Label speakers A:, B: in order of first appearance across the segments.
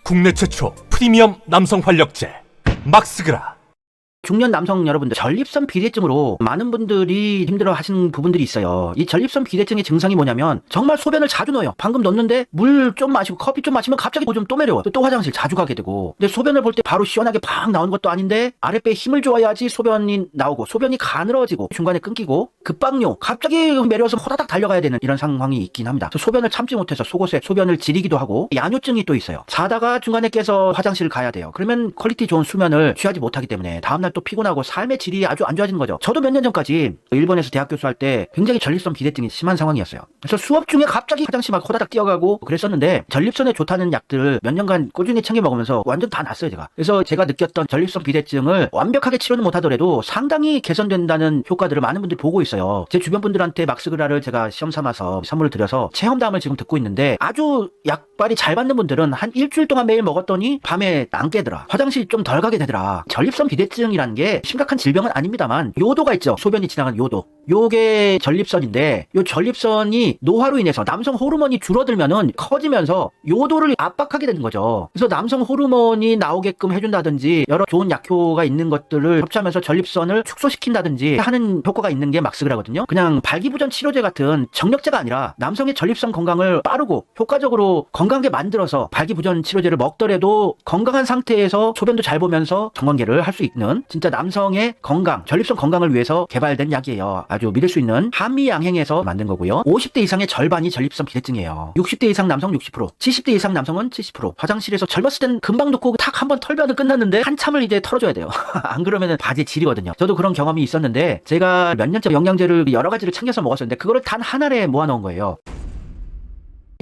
A: 국내 최초 프리미엄 남성 활력제 막스그라.
B: 중년 남성 여러분들, 전립선 비대증으로 많은 분들이 힘들어 하시는 부분들이 있어요. 이 전립선 비대증의 증상이 뭐냐면 정말 소변을 자주 넣어요. 방금 넣었는데 물 좀 마시고 커피 좀 마시면 갑자기 좀 또 매려워요. 또 화장실 자주 가게 되고, 근데 소변을 볼 때 바로 시원하게 팍 나오는 것도 아닌데 아랫배에 힘을 줘야지 소변이 나오고, 소변이 가늘어지고 중간에 끊기고, 급박요 갑자기 매려워서 호다닥 달려가야 되는 이런 상황이 있긴 합니다. 소변을 참지 못해서 속옷에 소변을 지리기도 하고, 야뇨증이 또 있어요. 자다가 중간에 깨서 화장실을 가야 돼요. 그러면 퀄리티 좋은 수면을 취하지 못하기 때문에 다음날 또 피곤하고 삶의 질이 아주 안 좋아지는 거죠. 저도 몇 년 전까지 일본에서 대학 교수할 때 굉장히 전립선 비대증이 심한 상황이었어요. 그래서 수업 중에 갑자기 화장실 막 호다닥 뛰어가고 그랬었는데, 전립선에 좋다는 약들을 몇 년간 꾸준히 챙겨 먹으면서 완전 다 났어요, 제가. 그래서 제가 느꼈던 전립선 비대증을 완벽하게 치료는 못하더라도 상당히 개선된다는 효과들을 많은 분들이 보고 있어요. 제 주변 분들한테 막스그라를 제가 시험 삼아서 선물을 드려서 체험담을 지금 듣고 있는데, 아주 약발이 잘 받는 분들은 한 일주일 동안 매일 먹었더니 밤에 안 깨더라, 화장실 좀 덜 가게 되더라. 전립선 비대증이라는 게 심각한 질병은 아닙니다만 요도가 있죠. 소변이 지나가는 요도, 요게 전립선인데, 요 전립선이 노화로 인해서 남성 호르몬이 줄어들면은 커지면서 요도를 압박하게 되는 거죠. 그래서 남성 호르몬이 나오게끔 해준다든지 여러 좋은 약효가 있는 것들을 섭취하면서 전립선을 축소시킨다든지 하는 효과가 있는 게 막스그라거든요. 그냥 발기부전 치료제 같은 정력제가 아니라 남성의 전립선 건강을 빠르고 효과적으로 건강하게 만들어서, 발기부전 치료제를 먹더라도 건강한 상태에서 소변도 잘 보면서 정관계를 할 수 있는 진짜 남성의 건강, 전립선 건강을 위해서 개발된 약이에요. 아주 믿을 수 있는 한미양행에서 만든 거고요. 50대 이상의 절반이 전립선 비대증이에요. 60대 이상 남성 60%, 70대 이상 남성은 70%. 화장실에서 젊었을 땐 금방 놓고 탁 한번 털면은 끝났는데 한참을 이제 털어줘야 돼요. 안 그러면은 바지 지리거든요. 저도 그런 경험이 있었는데, 제가 몇 년째 영양제를 여러 가지를 챙겨서 먹었었는데 그거를 단 한 알에 모아놓은 거예요.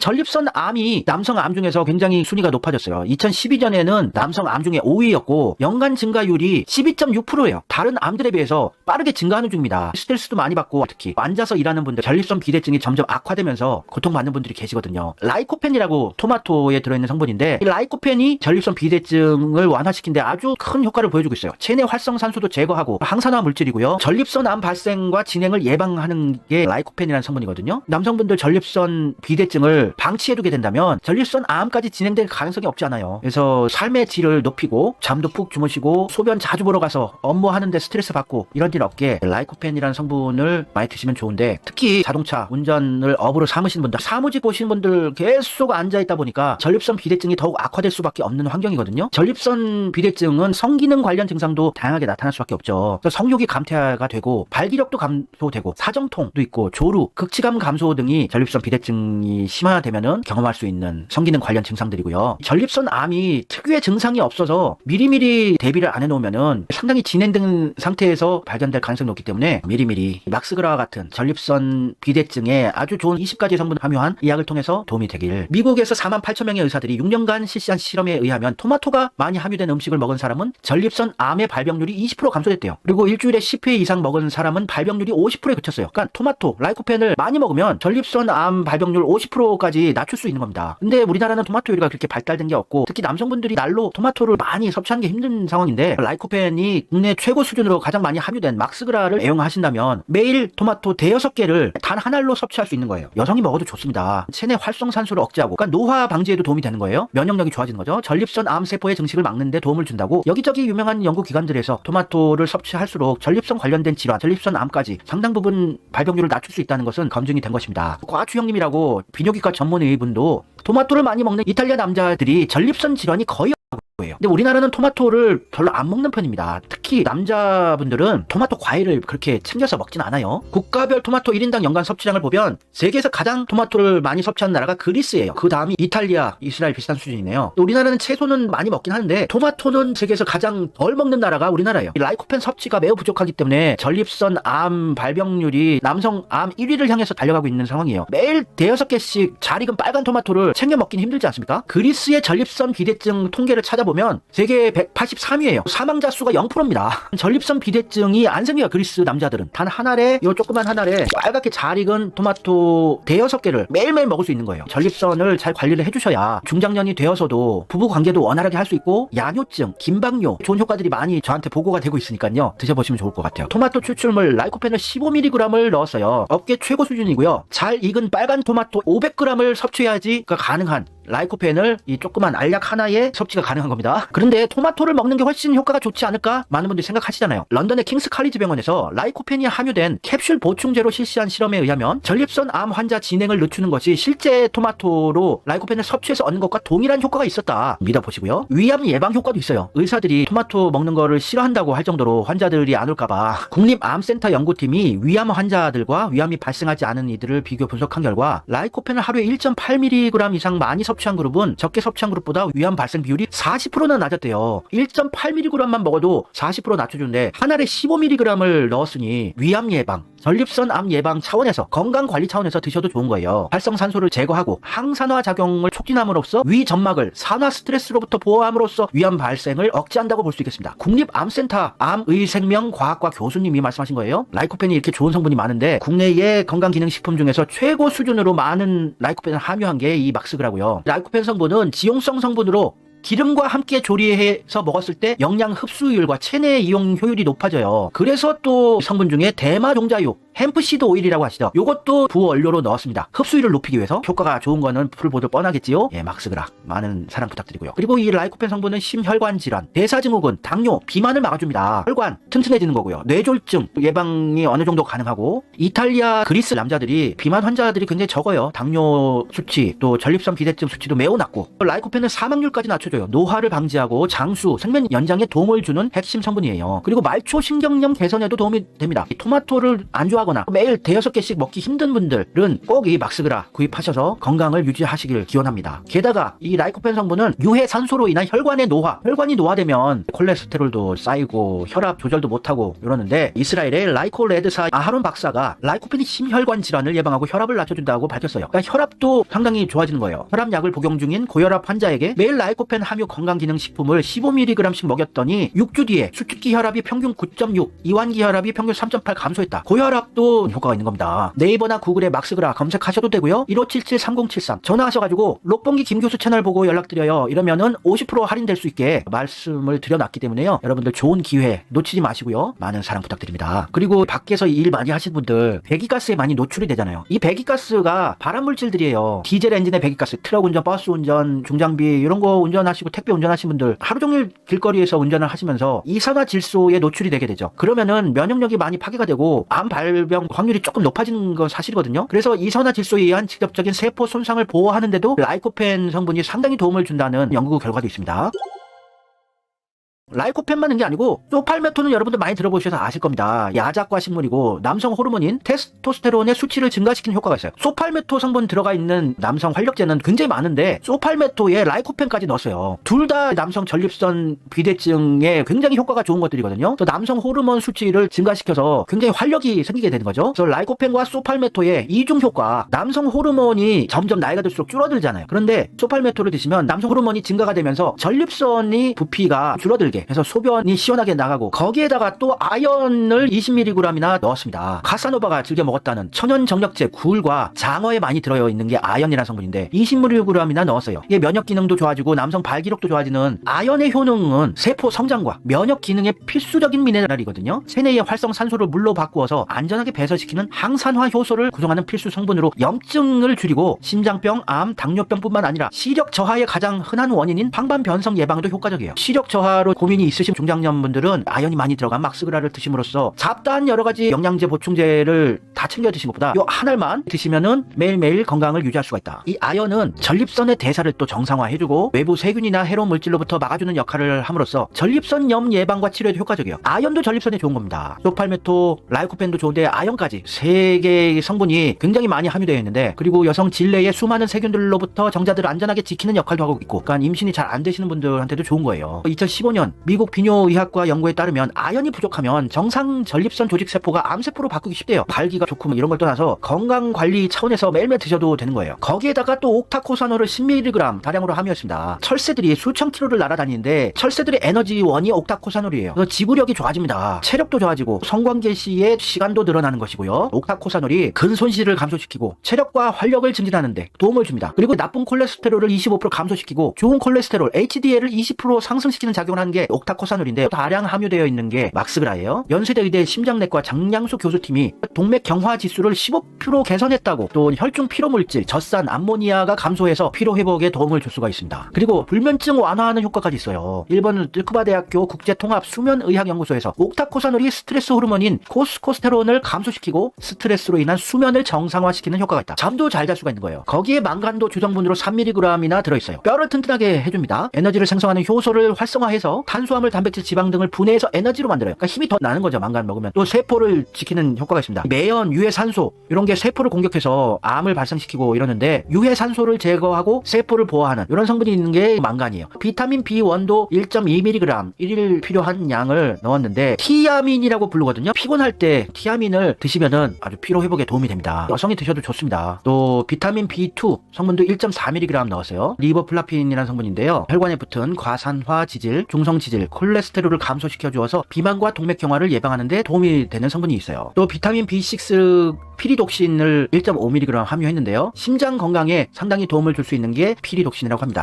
B: 전립선 암이 남성 암 중에서 굉장히 순위가 높아졌어요. 2012년에는 남성 암 중에 5위였고 연간 증가율이 12.6%예요. 다른 암들에 비해서 빠르게 증가하는 중입니다. 스트레스도 많이 받고, 특히 앉아서 일하는 분들 전립선 비대증이 점점 악화되면서 고통받는 분들이 계시거든요. 라이코펜이라고 토마토에 들어있는 성분인데, 이 라이코펜이 전립선 비대증을 완화시키는데 아주 큰 효과를 보여주고 있어요. 체내 활성산소도 제거하고 항산화 물질이고요. 전립선 암 발생과 진행을 예방하는 게 라이코펜이라는 성분이거든요. 남성분들 전립선 비대증을 방치해두게 된다면 전립선 암까지 진행될 가능성이 없지 않아요. 그래서 삶의 질을 높이고, 잠도 푹 주무시고, 소변 자주 보러 가서 업무하는데 스트레스 받고 이런 일 없게 라이코펜이라는 성분을 많이 드시면 좋은데, 특히 자동차 운전을 업으로 삼으시는 분들, 사무직 보시는 분들 계속 앉아있다 보니까 전립선 비대증이 더욱 악화될 수밖에 없는 환경이거든요. 전립선 비대증은 성기능 관련 증상도 다양하게 나타날 수밖에 없죠. 그래서 성욕이 감퇴가 되고, 발기력도 감소되고, 사정통도 있고, 조루, 극치감 감소 등이 전립선 비대증이 심화되면은 경험할 수 있는 성기능 관련 증상들이고요. 전립선 암이 특유의 증상이 없어서 미리미리 대비를 안 해놓으면은 상당히 진행된 상태에서 발견될 가능성이 높기 때문에 미리미리 막스그라와 같은 전립선 비대증에 아주 좋은 20가지 성분을 함유한 이 약을 통해서 도움이 되길. 미국에서 48,000명의 의사들이 6년간 실시한 실험에 의하면 토마토가 많이 함유된 음식을 먹은 사람은 전립선 암의 발병률이 20% 감소됐대요. 그리고 일주일에 10회 이상 먹은 사람은 발병률이 50%에 그쳤어요. 그러니까 토마토, 라이코펜을 많이 먹으면 전립선 암 발병률 50%까지 낮출 수 있는 겁니다. 근데 우리나라는 토마토 요리가 그렇게 발달된 게 없고, 특히 남성분들이 날로 토마토를 많이 섭취하는 게 힘든 상황인데, 라이코펜이 국내 최고 수준으로 가장 많이 함유된 막스그라를 애용하신다면 매일 토마토 대여섯 개를 단 한 알로 섭취할 수 있는 거예요. 여성이 먹어도 좋습니다. 체내 활성산소를 억제하고, 그러니까 노화 방지에도 도움이 되는 거예요. 면역력이 좋아지는 거죠. 전립선 암 세포의 증식을 막는 데 도움을 준다고 여기저기 유명한 연구기관들에서 토마토를 섭취할수록 전립선 관련된 질환, 전립선 암까지 상당 부분 발병률을 낮출 수 있다는 것은 검증이 된 것입니다. 과추형님이라고 비뇨기과 전문의 분도 토마토를 많이 먹는 이탈리아 남자들이 전립선 질환이 거의 거예요. 근데 우리나라는 토마토를 별로 안 먹는 편입니다. 특히 남자분들은 토마토 과일을 그렇게 챙겨서 먹진 않아요. 국가별 토마토 1인당 연간 섭취량을 보면 세계에서 가장 토마토를 많이 섭취하는 나라가 그리스예요. 그 다음이 이탈리아, 이스라엘 비슷한 수준이네요. 우리나라는 채소는 많이 먹긴 하는데 토마토는 세계에서 가장 덜 먹는 나라가 우리나라예요. 라이코펜 섭취가 매우 부족하기 때문에 전립선 암 발병률이 남성 암 1위를 향해서 달려가고 있는 상황이에요. 매일 대여섯 개씩 잘 익은 빨간 토마토를 챙겨 먹긴 힘들지 않습니까? 그리스의 전립선 비대증 통계를 찾아보면 보면 세계 183위예요. 사망자 수가 0%입니다. 전립선 비대증이 안 생겨요. 그리스 남자들은. 단 한 알에, 요 조그만 한 알에 빨갛게 잘 익은 토마토 대여섯 개를 매일매일 먹을 수 있는 거예요. 전립선을 잘 관리를 해주셔야 중장년이 되어서도 부부 관계도 원활하게 할 수 있고, 야뇨증, 김박뇨 좋은 효과들이 많이 저한테 보고가 되고 있으니까요. 드셔보시면 좋을 것 같아요. 토마토 추출물 라이코펜을 15mg을 넣었어요. 업계 최고 수준이고요. 잘 익은 빨간 토마토 500g을 섭취해야지 가능한 라이코펜을 이 조그만 알약 하나에 섭취가 가능한 겁니다. 그런데 토마토를 먹는 게 훨씬 효과가 좋지 않을까? 많은 분들이 생각하시잖아요. 런던의 킹스 칼리지 병원에서 라이코펜이 함유된 캡슐 보충제로 실시한 실험에 의하면 전립선 암 환자 진행을 늦추는 것이 실제 토마토로 라이코펜을 섭취해서 얻는 것과 동일한 효과가 있었다. 믿어보시고요. 위암 예방 효과도 있어요. 의사들이 토마토 먹는 거를 싫어한다고 할 정도로 환자들이 안 올까봐 국립암센터 연구팀이 위암 환자들과 위암이 발생하지 않은 이들을 비교 분석한 결과 라이코펜을 하루에 1.8mg 이상 많이 섭취한 그룹은 적게 섭취한 그룹보다 위암 발생 비율이 40%나 낮았대요. 1.8mg만 먹어도 40% 낮춰주는데 한 알에 15mg을 넣었으니 위암 예방, 전립선 암 예방 차원에서 건강관리 차원에서 드셔도 좋은 거예요. 활성산소를 제거하고 항산화 작용을 촉진함으로써 위 점막을 산화 스트레스로부터 보호함으로써 위암 발생을 억제한다고 볼 수 있겠습니다. 국립암센터 암의생명과학과 교수님이 말씀하신 거예요. 라이코펜이 이렇게 좋은 성분이 많은데 국내의 건강기능식품 중에서 최고 수준으로 많은 라이코펜을 함유한 게 이 막스그라고요. 라이코펜 성분은 지용성 성분으로 기름과 함께 조리해서 먹었을 때 영양 흡수율과 체내 이용 효율이 높아져요. 그래서 또 성분 중에 대마 종자유, 햄프시드 오일이라고 하시죠. 요것도 부원료로 넣었습니다. 흡수율을 높이기 위해서. 효과가 좋은 거는 풀 보듯 뻔하겠지요. 예, 막스그라 많은 사랑 부탁드리고요. 그리고 이 라이코펜 성분은 심혈관 질환, 대사증후군, 당뇨, 비만을 막아줍니다. 혈관 튼튼해지는 거고요. 뇌졸중 예방이 어느 정도 가능하고, 이탈리아, 그리스 남자들이 비만 환자들이 굉장히 적어요. 당뇨 수치, 또 전립선 비대증 수치도 매우 낮고, 라이코펜은 사망률까지 낮춰줘요. 노화를 방지하고 장수, 생명 연장에 도움을 주는 핵심 성분이에요. 그리고 말초 신경염 개선에도 도움이 됩니다. 이 토마토를 안 좋아하거나 매일 대여섯 개씩 먹기 힘든 분들은 꼭 이 막스그라 구입하셔서 건강을 유지하시길 기원합니다. 게다가 이 라이코펜 성분은 유해 산소로 인한 혈관의 노화, 혈관이 노화되면 콜레스테롤도 쌓이고 혈압 조절도 못하고 이러는데, 이스라엘의 라이코 레드사 아하론 박사가 라이코펜이 심혈관 질환을 예방하고 혈압을 낮춰준다고 밝혔어요. 그러니까 혈압도 상당히 좋아지는 거예요. 혈압약을 복용 중인 고혈압 환자에게 매일 라이코펜 함유 건강기능식품을 15mg씩 먹였더니 6주 뒤에 수축기 혈압이 평균 9.6, 이완기 혈압이 평균 3.8 감소했다. 고혈압도 효과가 있는 겁니다. 네이버나 구글에 막스그라 검색하셔도 되고요. 1577-3073 전화하셔가지고 록봉기 김교수 채널 보고 연락드려요 이러면은 50% 할인될 수 있게 말씀을 드려놨기 때문에요. 여러분들 좋은 기회 놓치지 마시고요. 많은 사랑 부탁드립니다. 그리고 밖에서 일 많이 하시는 분들 배기가스에 많이 노출이 되잖아요. 이 배기가스가 발암물질들이에요. 디젤 엔진의 배기가스, 트럭 운전, 버스 운전, 중장비 이런 거 운전하시고 택배 운전하시는 분들 하루 종일 길거리에서 운전을 하시면서 이산화질소에 노출이 되게 되죠. 그러면은 면역력이 많이 파괴가 되고 암 발병 확률이 조금 높아지는 건 사실이거든요. 그래서 이산화질소에 의한 직접적인 세포 손상을 보호하는데도 라이코펜 성분이 상당히 도움을 준다는 연구 결과도 있습니다. 라이코펜만 있는 게 아니고 소팔메토는 여러분들 많이 들어보셔서 아실 겁니다. 야작과 식물이고 남성 호르몬인 테스토스테론의 수치를 증가시키는 효과가 있어요. 소팔메토 성분 들어가 있는 남성 활력제는 굉장히 많은데 소팔메토에 라이코펜까지 넣었어요. 둘 다 남성 전립선 비대증에 굉장히 효과가 좋은 것들이거든요. 그래서 남성 호르몬 수치를 증가시켜서 굉장히 활력이 생기게 되는 거죠. 그래서 라이코펜과 소팔메토의 이중 효과, 남성 호르몬이 점점 나이가 들수록 줄어들잖아요. 그런데 소팔메토를 드시면 남성 호르몬이 증가가 되면서 전립선이 부피가 줄어들게, 그래서 소변이 시원하게 나가고, 거기에다가 또 아연을 20mg이나 넣었습니다. 카사노바가 즐겨 먹었다는 천연 정력제 굴과 장어에 많이 들어있는 게 아연이라는 성분인데 20mg이나 넣었어요. 이게 면역 기능도 좋아지고 남성 발기력도 좋아지는 아연의 효능은 세포 성장과 면역 기능에 필수적인 미네랄이거든요. 체내의 활성산소를 물로 바꾸어서 안전하게 배설시키는 항산화 효소를 구성하는 필수 성분으로 염증을 줄이고 심장병, 암, 당뇨병뿐만 아니라 시력 저하의 가장 흔한 원인인 황반 변성 예방에도 효과적이에요. 시력 저하로 고민이 있으신 중장년분들은 아연이 많이 들어간 막스그라를 드심으로써 잡다한 여러가지 영양제 보충제를 다 챙겨 드신 것보다 요 한 알만 드시면은 매일매일 건강을 유지할 수가 있다. 이 아연은 전립선의 대사를 또 정상화해주고 외부 세균이나 해로운 물질로부터 막아주는 역할을 함으로써 전립선염 예방과 치료에도 효과적이에요. 아연도 전립선에 좋은 겁니다. 소팔메토, 라이코펜도 좋은데 아연까지 세 개의 성분이 굉장히 많이 함유되어 있는데, 그리고 여성 질내의 수많은 세균들로부터 정자들을 안전하게 지키는 역할도 하고 있고, 그러니까 임신이 잘 안 되시는 분들한테도 좋은 거예요. 2015년 미국 비뇨의학과 연구에 따르면 아연이 부족하면 정상 전립선 조직 세포가 암세포로 바꾸기 쉽대요. 발기가 좋고 뭐 이런 걸 떠나서 건강관리 차원에서 매일매일 드셔도 되는 거예요. 거기에다가 또 옥타코사놀을 10mg 다량으로 함유했습니다. 철새들이 수천 킬로를 날아다니는데 철새들의 에너지원이 옥타코사놀이에요. 그래서 지구력이 좋아집니다. 체력도 좋아지고 성관계 시의 시간도 늘어나는 것이고요. 옥타코사놀이 근손실을 감소시키고 체력과 활력을 증진하는데 도움을 줍니다. 그리고 나쁜 콜레스테롤을 25% 감소시키고 좋은 콜레스테롤 HDL을 20% 상승시키는 작용을 하는 게 옥타코사놀인데 다량 함유되어 있는 게 막스그라예요. 연세대 의대 심장내과 장량수 교수팀이 동맥 경화 지수를 15% 개선했다고, 또 혈중 피로물질, 젖산, 암모니아가 감소해서 피로회복에 도움을 줄 수가 있습니다. 그리고 불면증 완화하는 효과까지 있어요. 일본 쯔쿠바 대학교 국제통합 수면의학연구소에서 옥타코사놀이 스트레스 호르몬인 코스코스테론을 감소시키고 스트레스로 인한 수면을 정상화시키는 효과가 있다. 잠도 잘 잘 수가 있는 거예요. 거기에 망간도 주성분으로 3mg이나 들어있어요. 뼈를 튼튼하게 해줍니다. 에너지를 생성하는 효소를 활성화해서 탄수화물, 단백질, 지방 등을 분해해서 에너지로 만들어요. 그러니까 힘이 더 나는 거죠. 망간 먹으면. 또 세포를 지키는 효과가 있습니다. 매연, 유해산소 이런 게 세포를 공격해서 암을 발생시키고 이러는데, 유해산소를 제거하고 세포를 보호하는 이런 성분이 있는 게 망간이에요. 비타민 B1도 1.2mg 1일 필요한 양을 넣었는데, 티아민이라고 부르거든요. 피곤할 때 티아민을 드시면은 아주 피로 회복에 도움이 됩니다. 여성이 드셔도 좋습니다. 또 비타민 B2 성분도 1.4mg 넣었어요. 리보플라핀이라는 성분인데요. 혈관에 붙은 과산화 지질, 중성 지질, 콜레스테롤을 감소시켜 주어서 비만과 동맥 경화를 예방하는 데 도움이 되는 성분이 있어요. 또 비타민 B6 피리독신을 1.5mg 함유했는데요. 심장 건강에 상당히 도움을 줄 수 있는 게 피리독신이라고 합니다.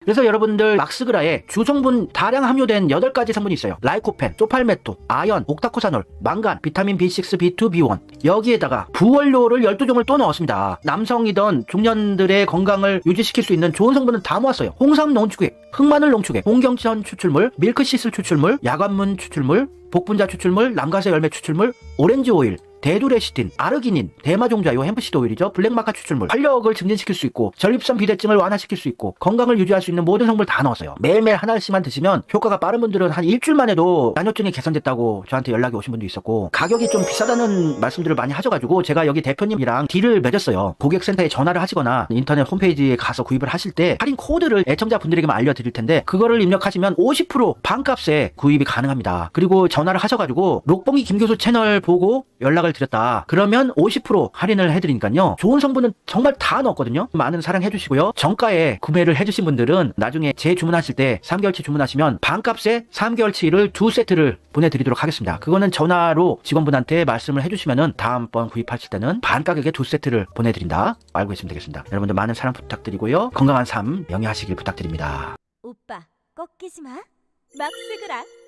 B: 그래서 여러분들 막스그라에 주성분 다량 함유된 8가지 성분이 있어요. 라이코펜, 소팔메토, 아연, 옥타코사놀, 망간, 비타민 B6, B2, B1. 여기에다가 부원료를 12종을 또 넣었습니다. 남성이던 중년들의 건강을 유지시킬 수 있는 좋은 성분은 다 모았어요. 홍삼 농축액, 흑마늘 농축액, 홍경천 추출물, 밀크시슬 추출물, 야관문 추출물, 복분자 추출물, 남가세 열매 추출물, 오렌지 오일, 데두레시틴, 아르기닌, 대마종자요, 햄프시드 오일이죠. 블랙마카 추출물. 활력을 증진시킬 수 있고 전립선 비대증을 완화시킬 수 있고 건강을 유지할 수 있는 모든 성분을 다 넣었어요. 매일매일 하나씩만 드시면 효과가 빠른 분들은 한 일주일만 해도 난뇨증이 개선됐다고 저한테 연락이 오신 분도 있었고, 가격이 좀 비싸다는 말씀들을 많이 하셔가지고 제가 여기 대표님이랑 딜을 맺었어요. 고객센터에 전화를 하시거나 인터넷 홈페이지에 가서 구입을 하실 때 할인 코드를 애청자분들에게만 알려드릴 텐데, 그거를 입력하시면 50% 반값에 구입이 가능합니다. 그리고 전화를 하셔가지고 록봉이 김교수 채널 보고 연락을 드렸다 그러면 50% 할인을 해드리니까요. 좋은 성분은 정말 다 넣었거든요. 많은 사랑 해주시고요. 정가에 구매를 해주신 분들은 나중에 재주문하실 때 3개월치 주문하시면 반값에 3개월치를 2세트를 보내드리도록 하겠습니다. 그거는 전화로 직원분한테 말씀을 해주시면은 다음번 구입하실 때는 반가격에 2세트를 보내드린다 알고 계시면 되겠습니다. 여러분들 많은 사랑 부탁드리고요. 건강한 삶 영위하시길 부탁드립니다.
C: 오빠 꺾이지 마. 막스그라.